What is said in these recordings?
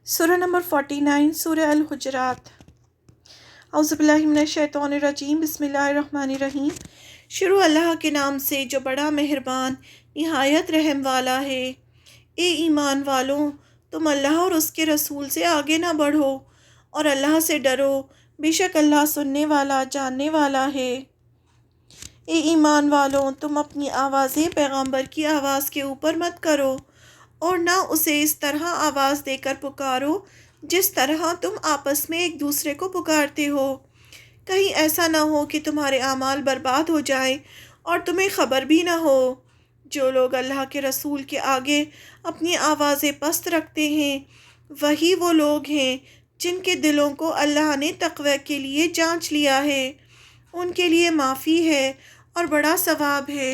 سورہ نمبر 49 سورہ الحجرات۔ اعوذ باللہ من الشیطان الرجیم، بسم اللہ الرحمن الرحیم۔ شروع اللہ کے نام سے جو بڑا مہربان نہایت رحم والا ہے۔ اے ایمان والوں، تم اللہ اور اس کے رسول سے آگے نہ بڑھو اور اللہ سے ڈرو، بے شک اللہ سننے والا جاننے والا ہے۔ اے ایمان والوں، تم اپنی آوازیں پیغمبر کی آواز کے اوپر مت کرو اور نہ اسے اس طرح آواز دے کر پکارو جس طرح تم آپس میں ایک دوسرے کو پکارتے ہو، کہیں ایسا نہ ہو کہ تمہارے اعمال برباد ہو جائیں اور تمہیں خبر بھی نہ ہو۔ جو لوگ اللہ کے رسول کے آگے اپنی آوازیں پست رکھتے ہیں وہی وہ لوگ ہیں جن کے دلوں کو اللہ نے تقوی کے لیے جانچ لیا ہے، ان کے لیے معافی ہے اور بڑا ثواب ہے۔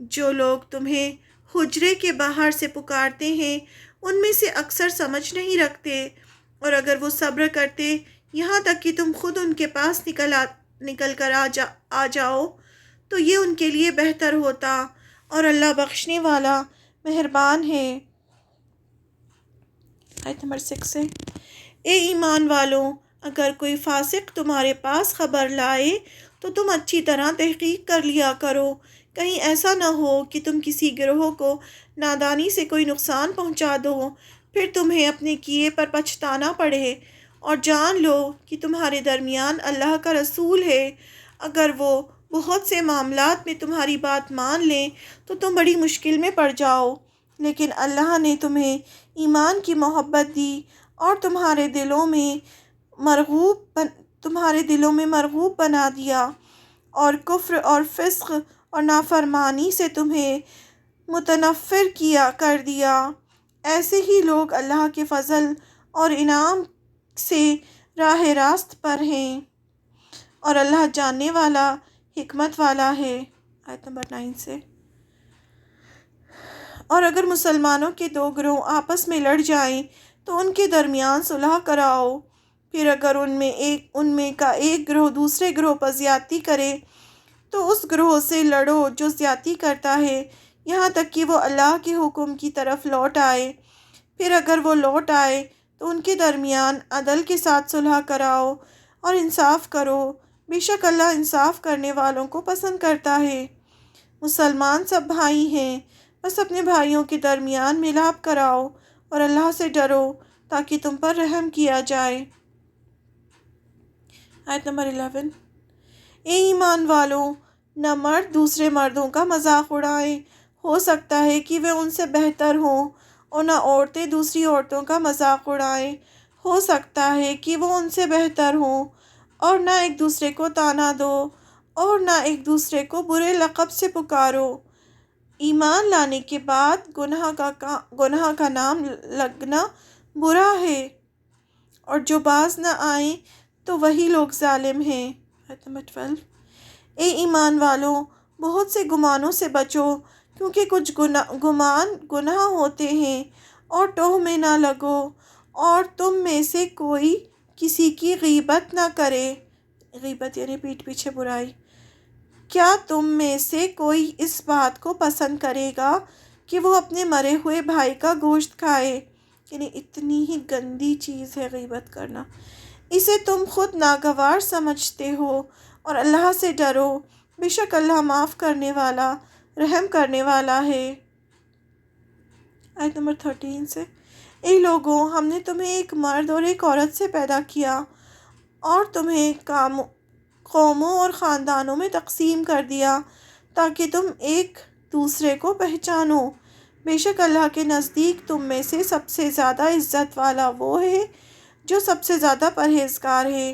جو لوگ تمہیں حجرے کے باہر سے پکارتے ہیں ان میں سے اکثر سمجھ نہیں رکھتے، اور اگر وہ صبر کرتے یہاں تک کہ تم خود ان کے پاس نکل کر آ جاؤ تو یہ ان کے لیے بہتر ہوتا، اور اللہ بخشنے والا مہربان ہے۔ آیت نمبر 6 ہے، اے ایمان والوں، اگر کوئی فاسق تمہارے پاس خبر لائے تو تم اچھی طرح تحقیق کر لیا کرو، کہیں ایسا نہ ہو کہ تم کسی گروہ کو نادانی سے کوئی نقصان پہنچا دو، پھر تمہیں اپنے کیے پر پچھتانا پڑے، اور جان لو کہ تمہارے درمیان اللہ کا رسول ہے۔ اگر وہ بہت سے معاملات میں تمہاری بات مان لیں تو تم بڑی مشکل میں پڑ جاؤ، لیکن اللہ نے تمہیں ایمان کی محبت دی اور تمہارے دلوں میں مرغوب بنا دیا، اور کفر اور فسق اور نافرمانی سے تمہیں متنفر کر دیا۔ ایسے ہی لوگ اللہ کے فضل اور انعام سے راہ راست پر ہیں، اور اللہ جاننے والا حکمت والا ہے۔ آیت نمبر 9 سے، اور اگر مسلمانوں کے دو گروہ آپس میں لڑ جائیں تو ان کے درمیان صلح کراؤ، پھر اگر ان میں کا ایک گروہ دوسرے گروہ پر زیادتی کرے تو اس گروہ سے لڑو جو زیادتی کرتا ہے یہاں تک کہ وہ اللہ کے حکم کی طرف لوٹ آئے۔ پھر اگر وہ لوٹ آئے تو ان کے درمیان عدل کے ساتھ صلح کراؤ اور انصاف کرو، بے شک اللہ انصاف کرنے والوں کو پسند کرتا ہے۔ مسلمان سب بھائی ہیں، بس اپنے بھائیوں کے درمیان ملاپ کراؤ اور اللہ سے ڈرو تاکہ تم پر رحم کیا جائے۔ آیت نمبر 11، اے ایمان والوں، نہ مرد دوسرے مردوں کا مذاق اڑائیں، ہو سکتا ہے کہ وہ ان سے بہتر ہوں، اور نہ عورتیں دوسری عورتوں کا مذاق اڑائیں، ہو سکتا ہے کہ وہ ان سے بہتر ہوں، اور نہ ایک دوسرے کو طعنہ دو اور نہ ایک دوسرے کو برے لقب سے پکارو۔ ایمان لانے کے بعد گناہ کا نام لگنا برا ہے، اور جو باز نہ آئیں تو وہی لوگ ظالم ہیں۔ آیت نمبر 12، اے ایمان والوں، بہت سے گمانوں سے بچو، کیونکہ کچھ گمان گناہ ہوتے ہیں، اور ٹوہ میں نہ لگو، اور تم میں سے کوئی کسی کی غیبت نہ کرے۔ غیبت یعنی پیٹھ پیچھے برائی۔ کیا تم میں سے کوئی اس بات کو پسند کرے گا کہ وہ اپنے مرے ہوئے بھائی کا گوشت کھائے؟ یعنی اتنی ہی گندی چیز ہے غیبت کرنا، اسے تم خود ناگوار سمجھتے ہو، اور اللہ سے ڈرو، بے شک اللہ معاف کرنے والا رحم کرنے والا ہے۔ آیت نمبر 13 سے، اے لوگوں، ہم نے تمہیں ایک مرد اور ایک عورت سے پیدا کیا اور تمہیں قوموں اور خاندانوں میں تقسیم کر دیا تاکہ تم ایک دوسرے کو پہچانو۔ بے شک اللہ کے نزدیک تم میں سے سب سے زیادہ عزت والا وہ ہے جو سب سے زیادہ پرہیزگار ہے،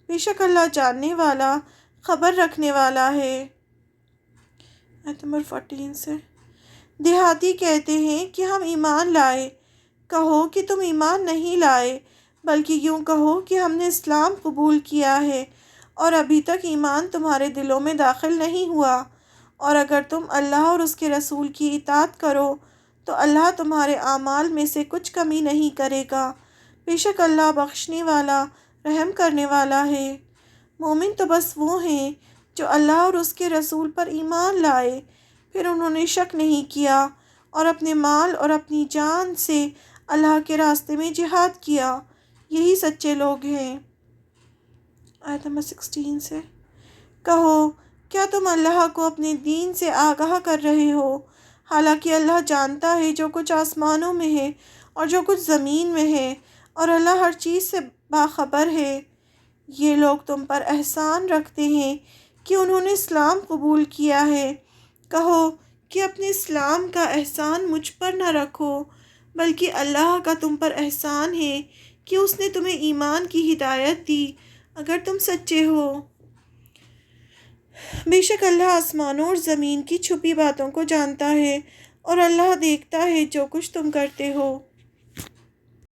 بے شک اللہ جاننے والا خبر رکھنے والا ہے۔ آیت نمبر 14 سے، دیہاتی کہتے ہیں کہ ہم ایمان لائے، کہو کہ تم ایمان نہیں لائے، بلکہ یوں کہو کہ ہم نے اسلام قبول کیا ہے اور ابھی تک ایمان تمہارے دلوں میں داخل نہیں ہوا، اور اگر تم اللہ اور اس کے رسول کی اطاعت کرو تو اللہ تمہارے اعمال میں سے کچھ کمی نہیں کرے گا، بے شک اللہ بخشنے والا رحم کرنے والا ہے۔ مومن تو بس وہ ہیں جو اللہ اور اس کے رسول پر ایمان لائے، پھر انہوں نے شک نہیں کیا اور اپنے مال اور اپنی جان سے اللہ کے راستے میں جہاد کیا، یہی سچے لوگ ہیں۔ آیت نمبر 16 سے کہو، کیا تم اللہ کو اپنے دین سے آگاہ کر رہے ہو، حالانکہ اللہ جانتا ہے جو کچھ آسمانوں میں ہے اور جو کچھ زمین میں ہے، اور اللہ ہر چیز سے باخبر ہے۔ یہ لوگ تم پر احسان رکھتے ہیں کہ انہوں نے اسلام قبول کیا ہے۔ کہو کہ اپنے اسلام کا احسان مجھ پر نہ رکھو، بلکہ اللہ کا تم پر احسان ہے کہ اس نے تمہیں ایمان کی ہدایت دی، اگر تم سچے ہو۔ بے شک اللہ آسمانوں اور زمین کی چھپی باتوں کو جانتا ہے، اور اللہ دیکھتا ہے جو کچھ تم کرتے ہو۔